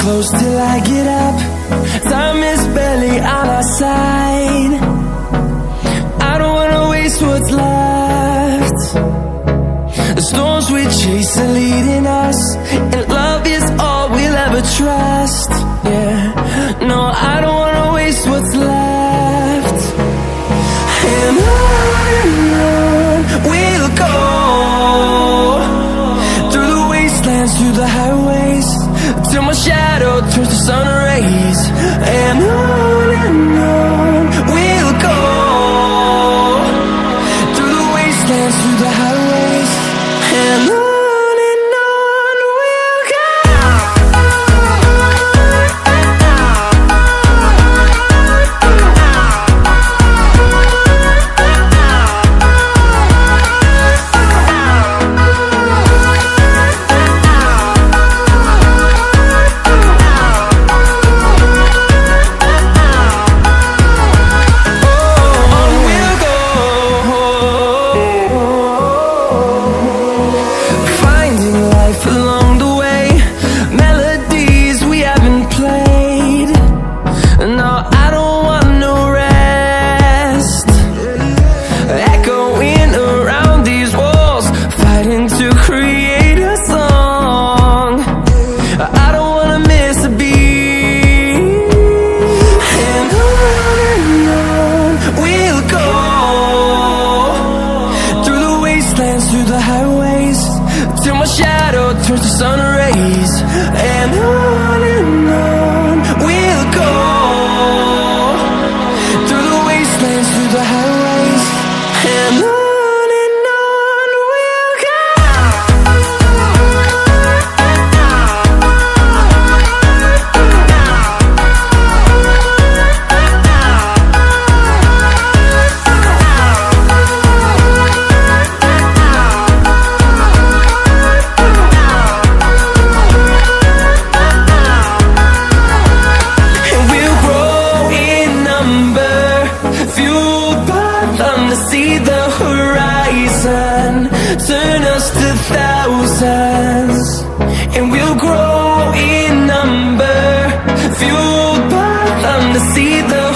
close till I get up. Time is barely on our side. I don't wanna waste what's left. The storms we chase are leading us, and love is all we'll ever trust. Yeah, no, I don't wanna waste what's left. And on we'll go, through the wastelands, through the highways, till my shadow turns to sun rays. And on we'll go, through the wastelands, through the highways, and on we'll go. Through the highways, till my shadow turns to sun rays. And on we'll go, through the wastelands, through the highways, and on we'll go. See the horizon turn us to thousands, and we'll grow in number, fueled by them to see the